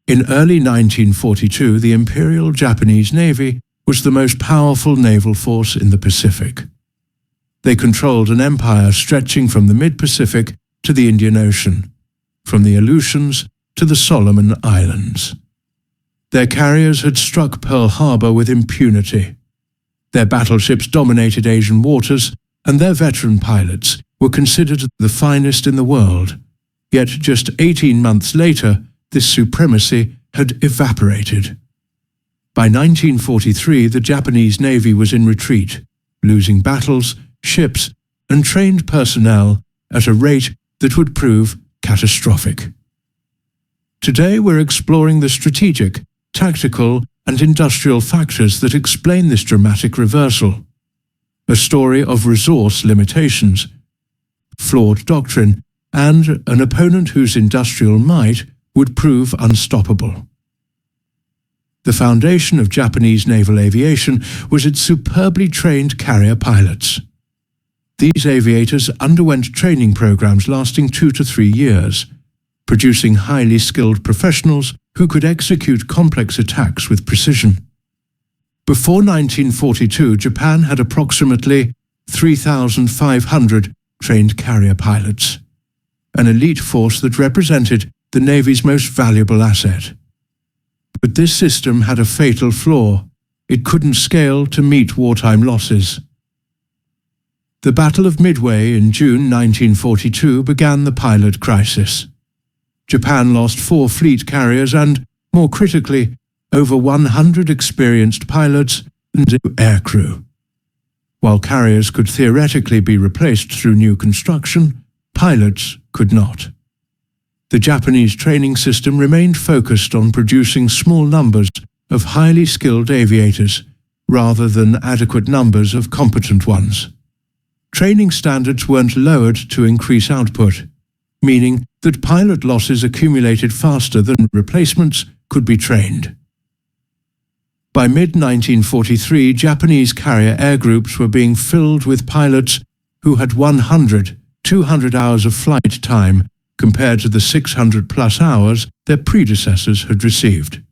In early 1942, the Imperial Japanese Navy was the most powerful naval force in the Pacific. They controlled an empire stretching from the mid-Pacific to the Indian Ocean, from the Aleutians to the Solomon Islands. Their carriers had struck Pearl Harbor with impunity. Their battleships dominated Asian waters, and their veteran pilots were considered the finest in the world. Yet just 18 months later, this supremacy had evaporated. By 1943, the Japanese Navy was in retreat, losing battles, ships, and trained personnel at a rate that would prove catastrophic. Today we're exploring the strategic, tactical, and industrial factors that explain this dramatic reversal. A story of resource limitations, flawed doctrine, and an opponent whose industrial might would prove unstoppable. The foundation of Japanese naval aviation was its superbly trained carrier pilots. These aviators underwent training programs lasting 2 to 3 years, producing highly skilled professionals who could execute complex attacks with precision. Before 1942, Japan had approximately 3,500 trained carrier pilots, an elite force that represented the Navy's most valuable asset. But this system had a fatal flaw. It couldn't scale to meet wartime losses. The Battle of Midway in June 1942 began the pilot crisis. Japan lost 4 fleet carriers and, more critically, over 100 experienced pilots and aircrew. While carriers could theoretically be replaced through new construction, pilots could not. The Japanese training system remained focused on producing small numbers of highly skilled aviators, rather than adequate numbers of competent ones. Training standards weren't lowered to increase output, meaning that pilot losses accumulated faster than replacements could be trained. By mid-1943, Japanese carrier air groups were being filled with pilots who had 100, 200 hours of flight time compared to the 600-plus hours their predecessors had received.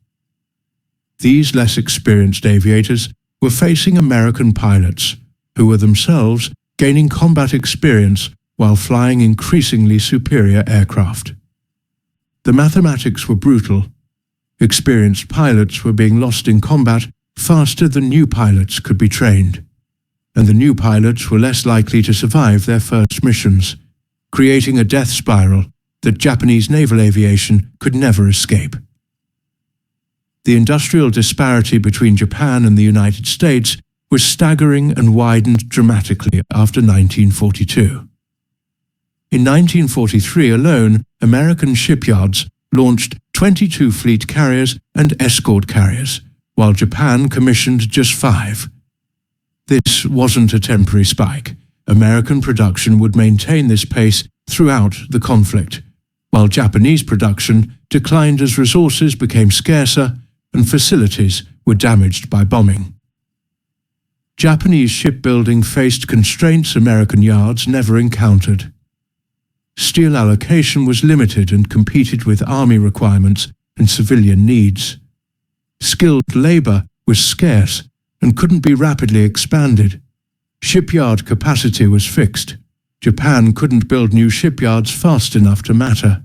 These less experienced aviators were facing American pilots, who were themselves gaining combat experience while flying increasingly superior aircraft. The mathematics were brutal. Experienced pilots were being lost in combat faster than new pilots could be trained, and the new pilots were less likely to survive their first missions, creating a death spiral that Japanese naval aviation could never escape. The industrial disparity between Japan and the United States was staggering and widened dramatically after 1942. In 1943 alone, American shipyards launched 22 fleet carriers and escort carriers, while Japan commissioned just 5. This wasn't a temporary spike. American production would maintain this pace throughout the conflict, while Japanese production declined as resources became scarcer and facilities were damaged by bombing. Japanese shipbuilding faced constraints American yards never encountered. Steel allocation was limited and competed with army requirements and civilian needs. Skilled labor was scarce and couldn't be rapidly expanded. Shipyard capacity was fixed. Japan couldn't build new shipyards fast enough to matter.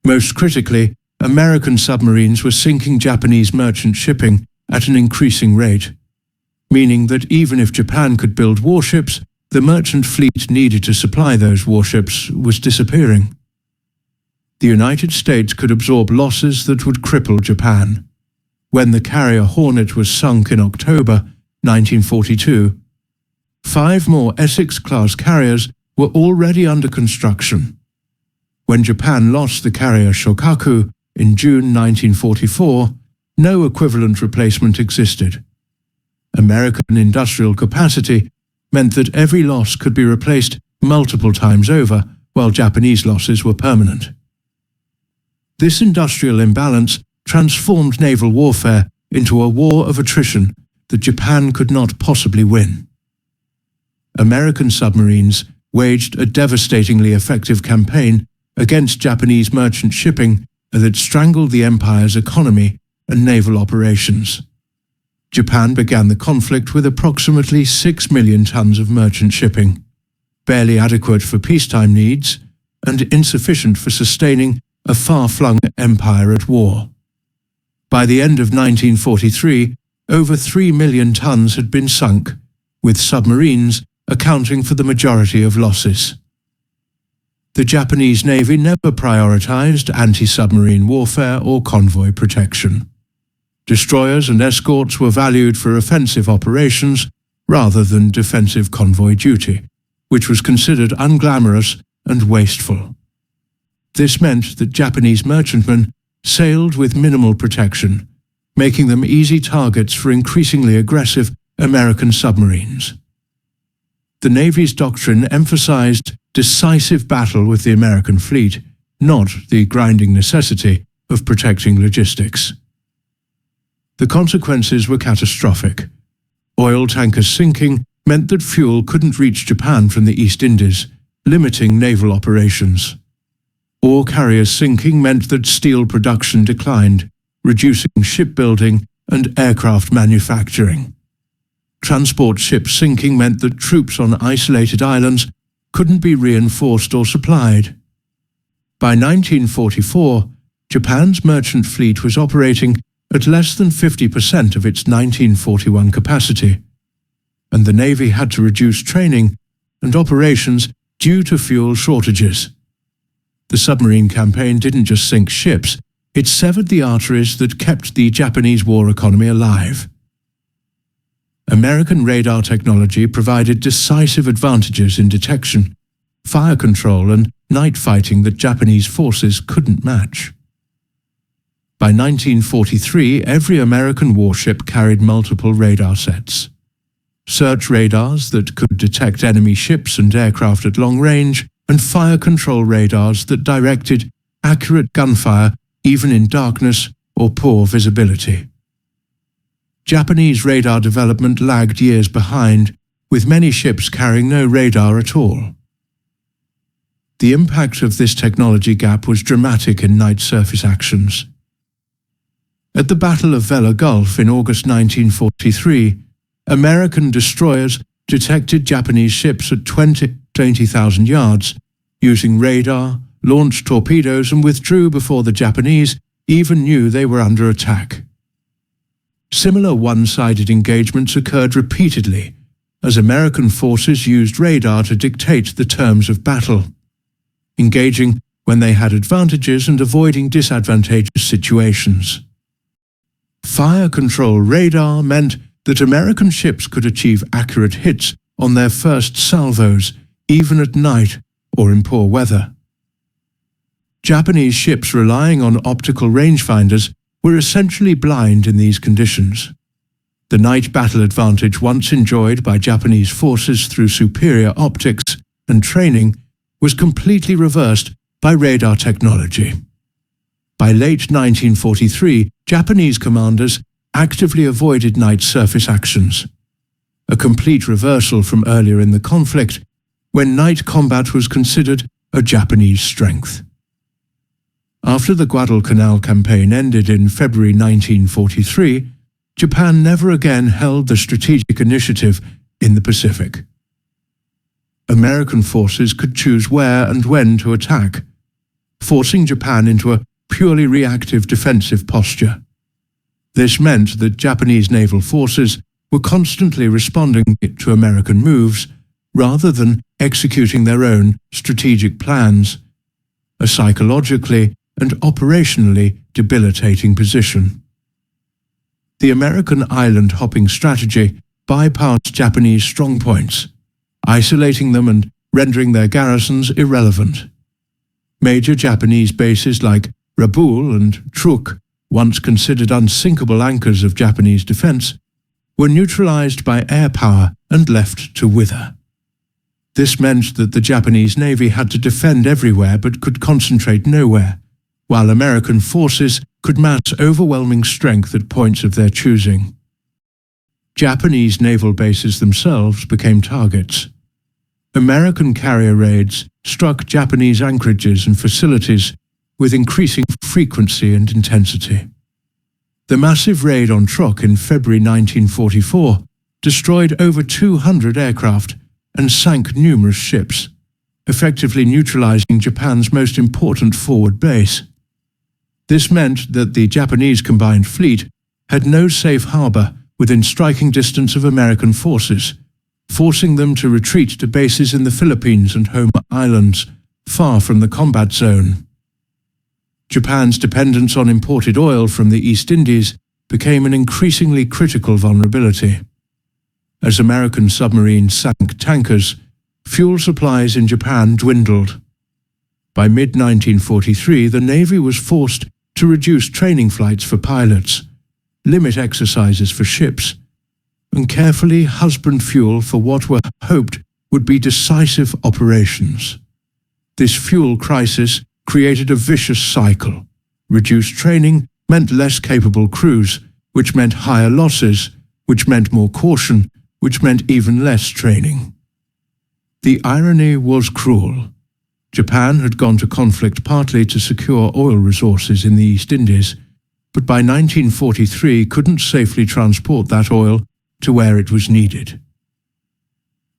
Most critically, American submarines were sinking Japanese merchant shipping at an increasing rate, meaning that even if Japan could build warships, the merchant fleet needed to supply those warships was disappearing. The United States could absorb losses that would cripple Japan. When the carrier Hornet was sunk in October 1942, 5 more Essex-class carriers were already under construction. When Japan lost the carrier Shokaku in June 1944, no equivalent replacement existed. American industrial capacity meant that every loss could be replaced multiple times over, while Japanese losses were permanent. This industrial imbalance transformed naval warfare into a war of attrition that Japan could not possibly win. American submarines waged a devastatingly effective campaign against Japanese merchant shipping that strangled the empire's economy and naval operations. Japan began the conflict with approximately 6 million tons of merchant shipping, barely adequate for peacetime needs and insufficient for sustaining a far-flung empire at war. By the end of 1943, over 3 million tons had been sunk, with submarines accounting for the majority of losses. The Japanese Navy never prioritized anti-submarine warfare or convoy protection. Destroyers and escorts were valued for offensive operations rather than defensive convoy duty, which was considered unglamorous and wasteful. This meant that Japanese merchantmen sailed with minimal protection, making them easy targets for increasingly aggressive American submarines. The Navy's doctrine emphasized decisive battle with the American fleet, not the grinding necessity of protecting logistics. The consequences were catastrophic. Oil tankers sinking meant that fuel couldn't reach Japan from the East Indies, limiting naval operations. Ore carriers sinking meant that steel production declined, reducing shipbuilding and aircraft manufacturing. Transport ships sinking meant that troops on isolated islands couldn't be reinforced or supplied. By 1944, Japan's merchant fleet was operating at less than 50% of its 1941 capacity, and the Navy had to reduce training and operations due to fuel shortages. The submarine campaign didn't just sink ships, it severed the arteries that kept the Japanese war economy alive. American radar technology provided decisive advantages in detection, fire control, and night fighting that Japanese forces couldn't match. By 1943, every American warship carried multiple radar sets. Search radars that could detect enemy ships and aircraft at long range, and fire control radars that directed accurate gunfire even in darkness or poor visibility. Japanese radar development lagged years behind, with many ships carrying no radar at all. The impact of this technology gap was dramatic in night surface actions. At the Battle of Vella Gulf in August 1943, American destroyers detected Japanese ships at 20,000 yards, using radar, launched torpedoes, and withdrew before the Japanese even knew they were under attack. Similar one-sided engagements occurred repeatedly, as American forces used radar to dictate the terms of battle, engaging when they had advantages and avoiding disadvantageous situations. Fire control radar meant that American ships could achieve accurate hits on their first salvos, even at night or in poor weather. Japanese ships relying on optical rangefinders were essentially blind in these conditions. The night battle advantage once enjoyed by Japanese forces through superior optics and training was completely reversed by radar technology. By late 1943, Japanese commanders actively avoided night surface actions, a complete reversal from earlier in the conflict, when night combat was considered a Japanese strength. After the Guadalcanal campaign ended in February 1943, Japan never again held the strategic initiative in the Pacific. American forces could choose where and when to attack, forcing Japan into a purely reactive defensive posture. This meant that Japanese naval forces were constantly responding to American moves rather than executing their own strategic plans, a psychologically and operationally debilitating position. The American island-hopping strategy bypassed Japanese strongpoints, isolating them and rendering their garrisons irrelevant. Major Japanese bases like Rabaul and Truk, once considered unsinkable anchors of Japanese defense, were neutralized by air power and left to wither. This meant that the Japanese Navy had to defend everywhere but could concentrate nowhere, while American forces could mass overwhelming strength at points of their choosing. Japanese naval bases themselves became targets. American carrier raids struck Japanese anchorages and facilities, with increasing frequency and intensity. The massive raid on Truk in February 1944 destroyed over 200 aircraft and sank numerous ships, effectively neutralizing Japan's most important forward base. This meant that the Japanese combined fleet had no safe harbor within striking distance of American forces, forcing them to retreat to bases in the Philippines and home islands, far from the combat zone. Japan's dependence on imported oil from the East Indies became an increasingly critical vulnerability. As American submarines sank tankers, fuel supplies in Japan dwindled. By mid-1943, the Navy was forced to reduce training flights for pilots, limit exercises for ships, and carefully husband fuel for what were hoped would be decisive operations. This fuel crisis created a vicious cycle. Reduced training meant less capable crews, which meant higher losses, which meant more caution, which meant even less training. The irony was cruel. Japan had gone to conflict partly to secure oil resources in the East Indies, but by 1943 couldn't safely transport that oil to where it was needed.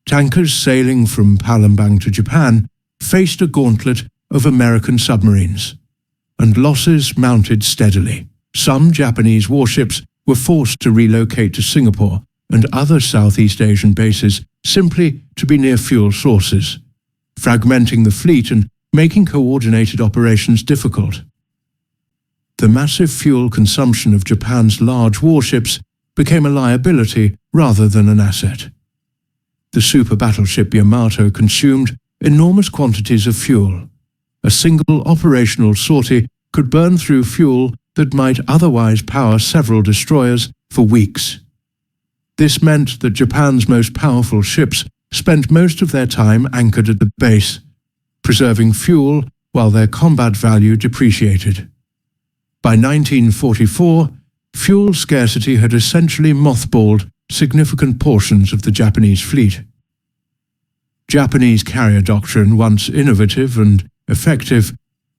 Tankers sailing from Palembang to Japan faced a gauntlet of American submarines, and losses mounted steadily. Some Japanese warships were forced to relocate to Singapore and other Southeast Asian bases simply to be near fuel sources, fragmenting the fleet and making coordinated operations difficult. The massive fuel consumption of Japan's large warships became a liability rather than an asset. The super battleship Yamato consumed enormous quantities of fuel. A single operational sortie could burn through fuel that might otherwise power several destroyers for weeks. This meant that Japan's most powerful ships spent most of their time anchored at the base, preserving fuel while their combat value depreciated. By 1944, fuel scarcity had essentially mothballed significant portions of the Japanese fleet. Japanese carrier doctrine, once innovative and effective,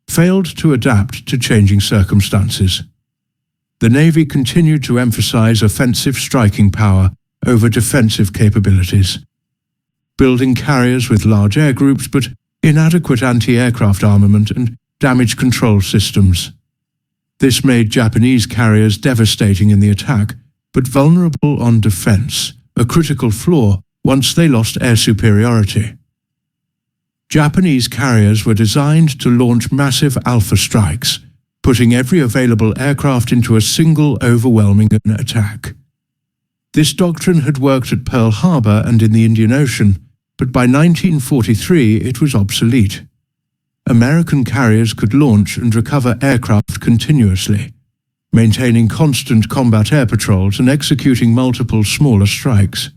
failed to adapt to changing circumstances. The Navy continued to emphasize offensive striking power over defensive capabilities, building carriers with large air groups but inadequate anti-aircraft armament and damage control systems. This made Japanese carriers devastating in the attack, but vulnerable on defense, a critical flaw once they lost air superiority. Japanese carriers were designed to launch massive alpha strikes, putting every available aircraft into a single overwhelming attack. This doctrine had worked at Pearl Harbor and in the Indian Ocean, but by 1943 it was obsolete. American carriers could launch and recover aircraft continuously, maintaining constant combat air patrols and executing multiple smaller strikes.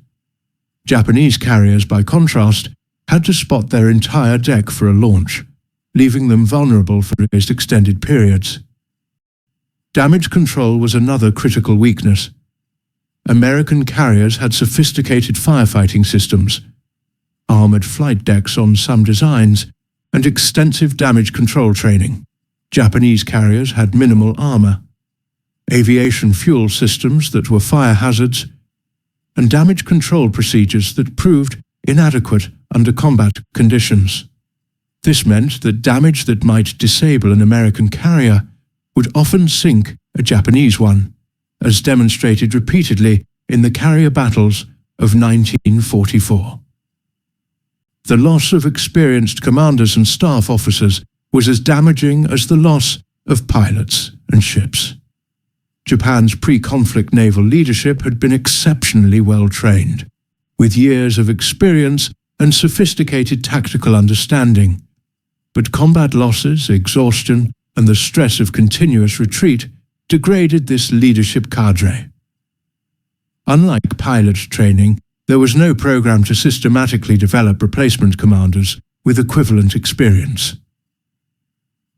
Japanese carriers, by contrast, had to spot their entire deck for a launch, leaving them vulnerable for extended periods. Damage control was another critical weakness. American carriers had sophisticated firefighting systems, armored flight decks on some designs, and extensive damage control training. Japanese carriers had minimal armor, aviation fuel systems that were fire hazards, and damage control procedures that proved inadequate under combat conditions. This meant that damage that might disable an American carrier would often sink a Japanese one, as demonstrated repeatedly in the carrier battles of 1944. The loss of experienced commanders and staff officers was as damaging as the loss of pilots and ships. Japan's pre-conflict naval leadership had been exceptionally well trained, with years of experience and sophisticated tactical understanding. But combat losses, exhaustion, and the stress of continuous retreat degraded this leadership cadre. Unlike pilot training, there was no program to systematically develop replacement commanders with equivalent experience.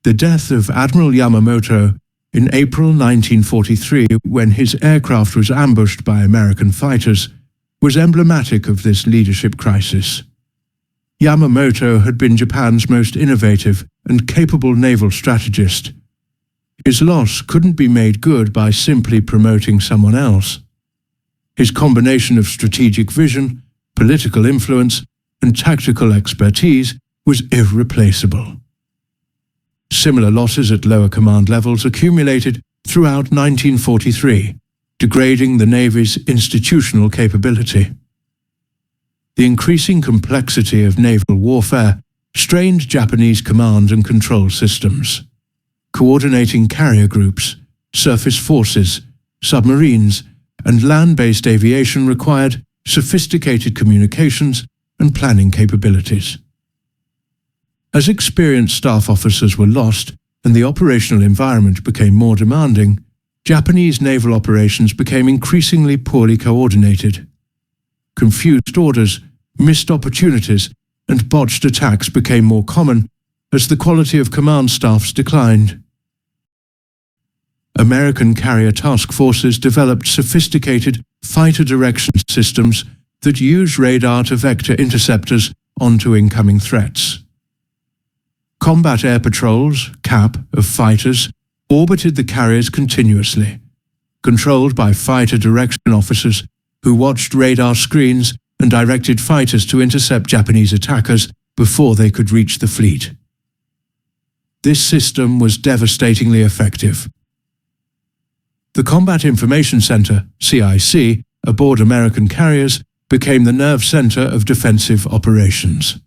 The death of Admiral Yamamoto in April 1943, when his aircraft was ambushed by American fighters, was emblematic of this leadership crisis. Yamamoto had been Japan's most innovative and capable naval strategist. His loss couldn't be made good by simply promoting someone else. His combination of strategic vision, political influence, and tactical expertise was irreplaceable. Similar losses at lower command levels accumulated throughout 1943, degrading the Navy's institutional capability. The increasing complexity of naval warfare strained Japanese command and control systems. Coordinating carrier groups, surface forces, submarines, and land-based aviation required sophisticated communications and planning capabilities. As experienced staff officers were lost and the operational environment became more demanding, Japanese naval operations became increasingly poorly coordinated. Confused orders, missed opportunities, and botched attacks became more common as the quality of command staffs declined. American carrier task forces developed sophisticated fighter direction systems that use radar to vector interceptors onto incoming threats. Combat air patrols, CAP, of fighters orbited the carriers continuously, controlled by fighter direction officers who watched radar screens and directed fighters to intercept Japanese attackers before they could reach the fleet. This system was devastatingly effective. The Combat Information Center, CIC, aboard American carriers became the nerve center of defensive operations.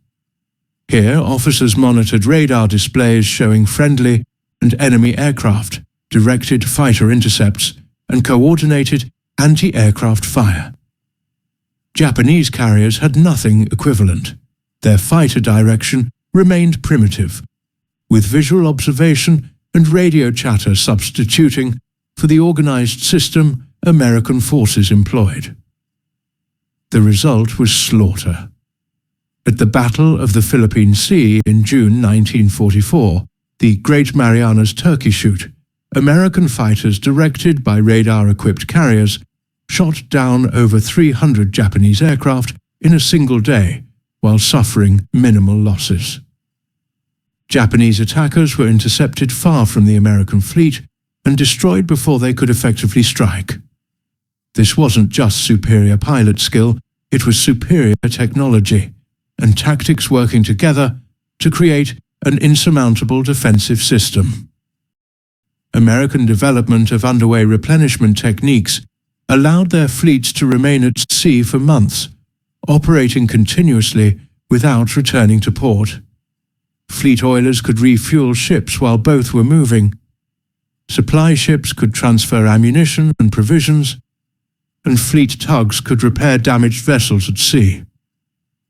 Here, officers monitored radar displays showing friendly and enemy aircraft, directed fighter intercepts, and coordinated anti-aircraft fire. Japanese carriers had nothing equivalent. Their fighter direction remained primitive, with visual observation and radio chatter substituting for the organized system American forces employed. The result was slaughter. At the Battle of the Philippine Sea in June 1944, the Great Marianas Turkey Shoot, American fighters directed by radar-equipped carriers shot down over 300 Japanese aircraft in a single day while suffering minimal losses. Japanese attackers were intercepted far from the American fleet and destroyed before they could effectively strike. This wasn't just superior pilot skill, it was superior technology and tactics working together to create an insurmountable defensive system. American development of underway replenishment techniques allowed their fleets to remain at sea for months, operating continuously without returning to port. Fleet oilers could refuel ships while both were moving. Supply ships could transfer ammunition and provisions, and fleet tugs could repair damaged vessels at sea.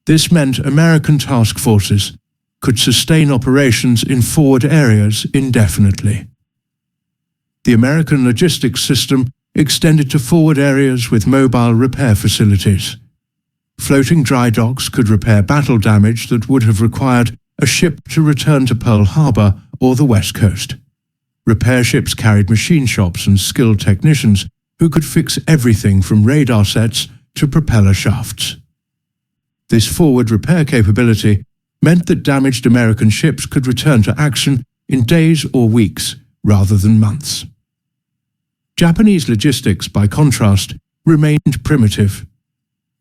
This meant American task forces could sustain operations in forward areas indefinitely. The American logistics system extended to forward areas with mobile repair facilities. Floating dry docks could repair battle damage that would have required a ship to return to Pearl Harbor or the West Coast. Repair ships carried machine shops and skilled technicians who could fix everything from radar sets to propeller shafts. This forward repair capability meant that damaged American ships could return to action in days or weeks rather than months. Japanese logistics, by contrast, remained primitive.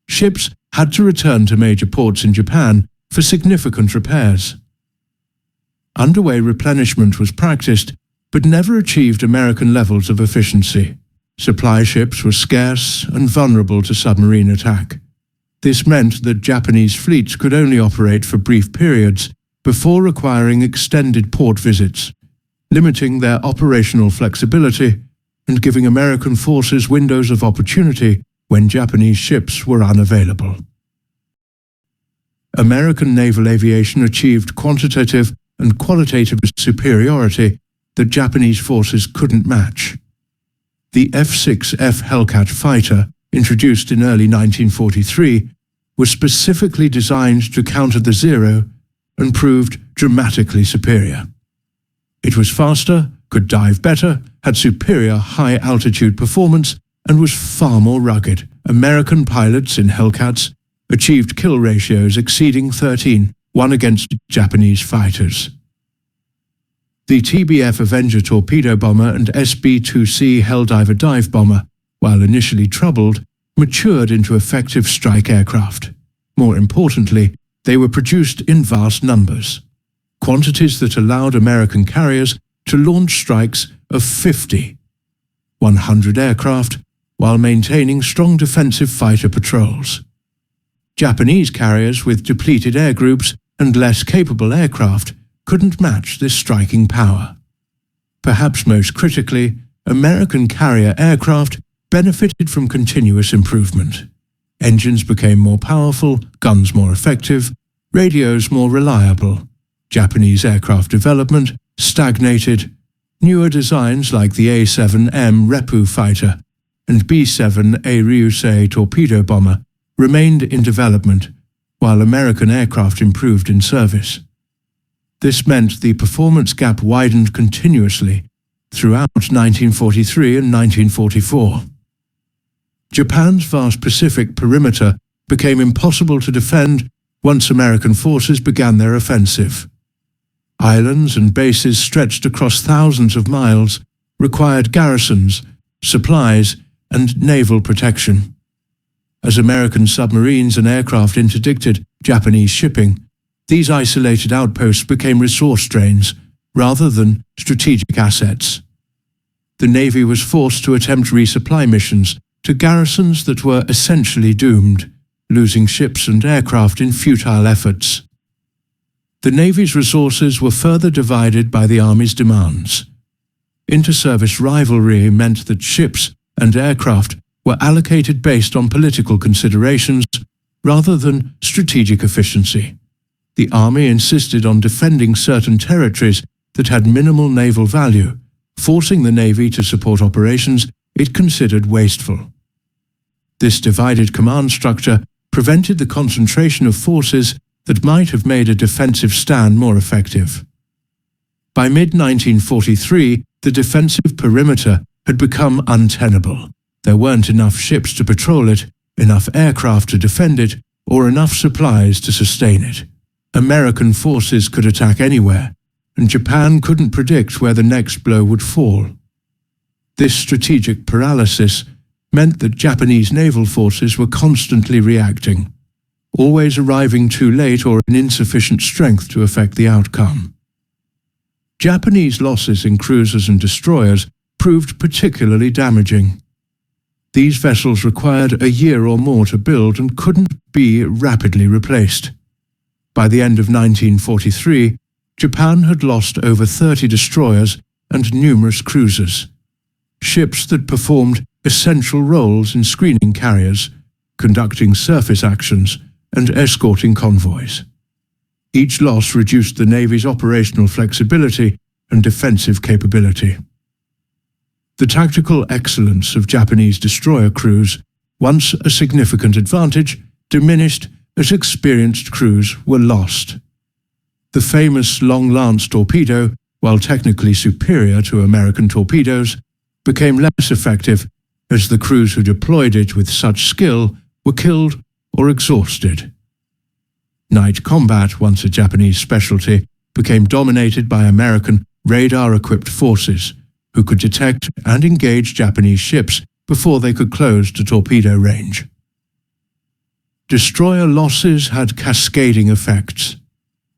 Ships had to return to major ports in Japan for significant repairs. Underway replenishment was practiced, but never achieved American levels of efficiency. Supply ships were scarce and vulnerable to submarine attack. This meant that Japanese fleets could only operate for brief periods before requiring extended port visits, limiting their operational flexibility and giving American forces windows of opportunity when Japanese ships were unavailable. American naval aviation achieved quantitative and qualitative superiority that Japanese forces couldn't match. The F-6F Hellcat fighter, introduced in early 1943, was specifically designed to counter the Zero and proved dramatically superior. It was faster, could dive better, had superior high-altitude performance, and was far more rugged. American pilots in Hellcats achieved kill ratios exceeding 13, 1 against Japanese fighters. The TBF Avenger torpedo bomber and SB-2C Helldiver dive bomber, while initially troubled, matured into effective strike aircraft. More importantly, they were produced in vast numbers, quantities that allowed American carriers to launch strikes of 50, 100 aircraft, while maintaining strong defensive fighter patrols. Japanese carriers with depleted air groups and less capable aircraft couldn't match this striking power. Perhaps most critically, American carrier aircraft benefited from continuous improvement. Engines became more powerful, guns more effective, radios more reliable. Japanese aircraft development stagnated. Newer designs like the A-7M Reppu fighter and B-7A Ryusei torpedo bomber remained in development, while American aircraft improved in service. This meant the performance gap widened continuously throughout 1943 and 1944. Japan's vast Pacific perimeter became impossible to defend once American forces began their offensive. Islands and bases stretched across thousands of miles required garrisons, supplies, and naval protection. As American submarines and aircraft interdicted Japanese shipping, these isolated outposts became resource drains rather than strategic assets. The Navy was forced to attempt resupply missions to garrisons that were essentially doomed, losing ships and aircraft in futile efforts. The Navy's resources were further divided by the Army's demands. Inter-service rivalry meant that ships and aircraft were allocated based on political considerations rather than strategic efficiency. The Army insisted on defending certain territories that had minimal naval value, forcing the Navy to support operations it considered wasteful. This divided command structure prevented the concentration of forces that might have made a defensive stand more effective. By mid-1943, the defensive perimeter had become untenable. There weren't enough ships to patrol it, enough aircraft to defend it, or enough supplies to sustain it. American forces could attack anywhere, and Japan couldn't predict where the next blow would fall. This strategic paralysis meant that Japanese naval forces were constantly reacting, always arriving too late or in insufficient strength to affect the outcome. Japanese losses in cruisers and destroyers proved particularly damaging. These vessels required a year or more to build and couldn't be rapidly replaced. By the end of 1943, Japan had lost over 30 destroyers and numerous cruisers, ships that performed essential roles in screening carriers, conducting surface actions, and escorting convoys. Each loss reduced the Navy's operational flexibility and defensive capability. The tactical excellence of Japanese destroyer crews, once a significant advantage, diminished as experienced crews were lost. The famous Long Lance torpedo, while technically superior to American torpedoes, became less effective as the crews who deployed it with such skill were killed or exhausted. Night combat, once a Japanese specialty, became dominated by American radar-equipped forces, who could detect and engage Japanese ships before they could close to torpedo range. Destroyer losses had cascading effects.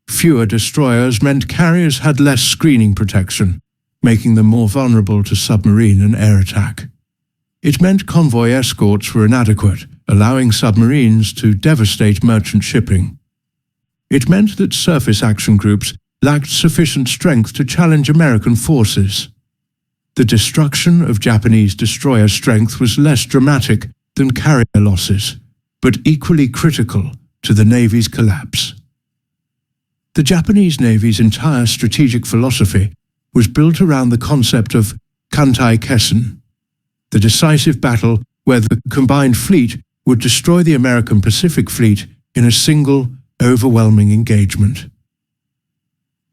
Fewer destroyers meant carriers had less screening protection, making them more vulnerable to submarine and air attack. It meant convoy escorts were inadequate, allowing submarines to devastate merchant shipping. It meant that surface action groups lacked sufficient strength to challenge American forces. The destruction of Japanese destroyer strength was less dramatic than carrier losses, but equally critical to the Navy's collapse. The Japanese Navy's entire strategic philosophy was built around the concept of Kantai Kessen, the decisive battle where the combined fleet would destroy the American Pacific Fleet in a single, overwhelming engagement.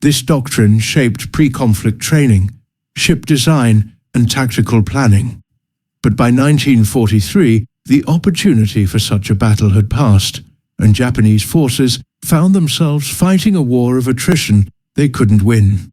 This doctrine shaped pre-conflict training, ship design, and tactical planning. But by 1943, the opportunity for such a battle had passed, and Japanese forces found themselves fighting a war of attrition they couldn't win.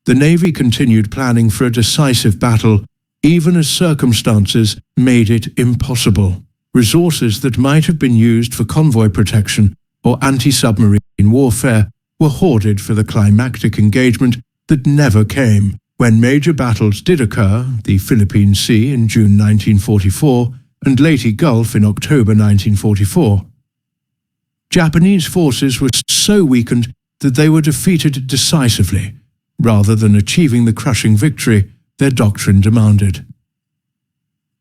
The Navy continued planning for a decisive battle, even as circumstances made it impossible. Resources that might have been used for convoy protection or anti-submarine warfare were hoarded for the climactic engagement that never came. When major battles did occur, the Philippine Sea in June 1944 and Leyte Gulf in October 1944, Japanese forces were so weakened that they were defeated decisively, rather than achieving the crushing victory their doctrine demanded.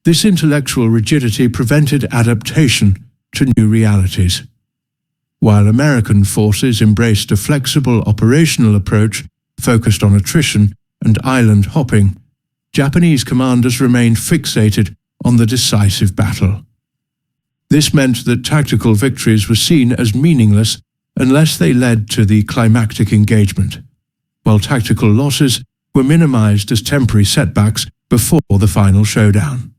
This intellectual rigidity prevented adaptation to new realities. While American forces embraced a flexible operational approach focused on attrition and island hopping, Japanese commanders remained fixated on the decisive battle. This meant that tactical victories were seen as meaningless unless they led to the climactic engagement, while tactical losses were minimized as temporary setbacks before the final showdown.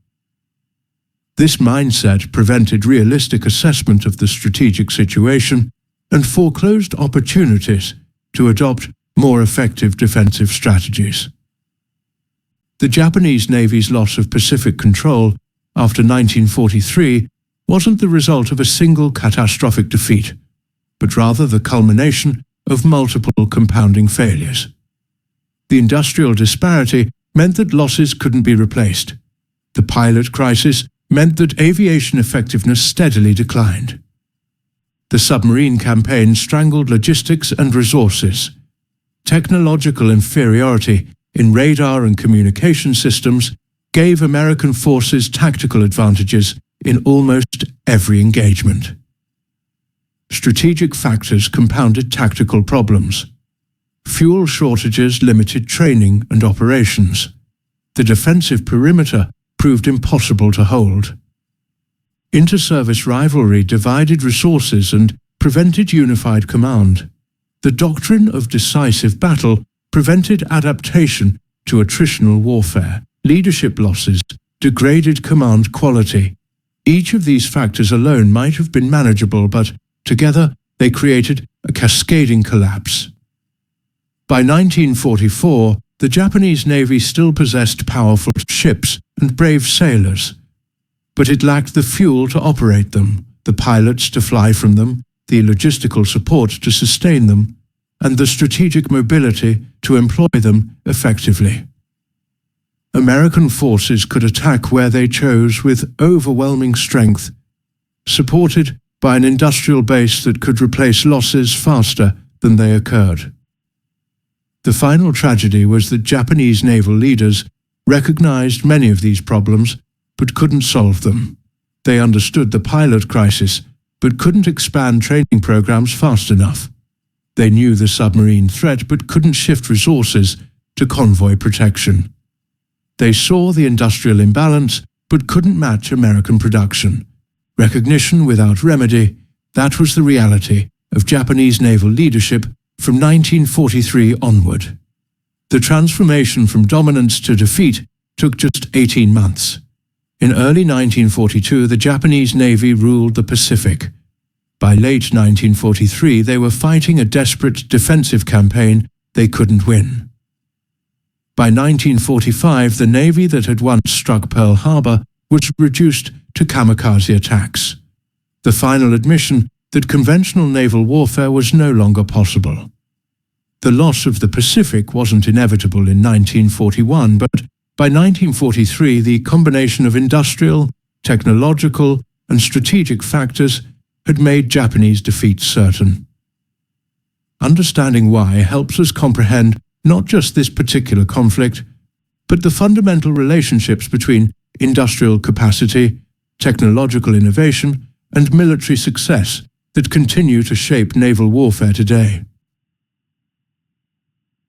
This mindset prevented realistic assessment of the strategic situation and foreclosed opportunities to adopt more effective defensive strategies. The Japanese Navy's loss of Pacific control after 1943 wasn't the result of a single catastrophic defeat, but rather the culmination of multiple compounding failures. The industrial disparity meant that losses couldn't be replaced. The pilot crisis meant that aviation effectiveness steadily declined. The submarine campaign strangled logistics and resources. Technological inferiority in radar and communication systems gave American forces tactical advantages in almost every engagement. Strategic factors compounded tactical problems. Fuel shortages limited training and operations. The defensive perimeter proved impossible to hold. Inter-service rivalry divided resources and prevented unified command. The doctrine of decisive battle prevented adaptation to attritional warfare. Leadership losses degraded command quality. Each of these factors alone might have been manageable, but together they created a cascading collapse. By 1944, the Japanese Navy still possessed powerful ships and brave sailors, but it lacked the fuel to operate them, the pilots to fly from them, the logistical support to sustain them, and the strategic mobility to employ them effectively. American forces could attack where they chose with overwhelming strength, supported by an industrial base that could replace losses faster than they occurred. The final tragedy was that Japanese naval leaders recognized many of these problems but couldn't solve them. They understood the pilot crisis but couldn't expand training programs fast enough. They knew the submarine threat but couldn't shift resources to convoy protection. They saw the industrial imbalance but couldn't match American production. Recognition without remedy, that was the reality of Japanese naval leadership from 1943 onward. The transformation from dominance to defeat took just 18 months. In early 1942, the Japanese Navy ruled the Pacific. By late 1943, they were fighting a desperate defensive campaign they couldn't win. By 1945, the Navy that had once struck Pearl Harbor was reduced to kamikaze attacks. The final admission that conventional naval warfare was no longer possible. The loss of the Pacific wasn't inevitable in 1941, but by 1943 the combination of industrial, technological, and strategic factors had made Japanese defeat certain. Understanding why helps us comprehend not just this particular conflict, but the fundamental relationships between industrial capacity, technological innovation, and military success that continue to shape naval warfare today.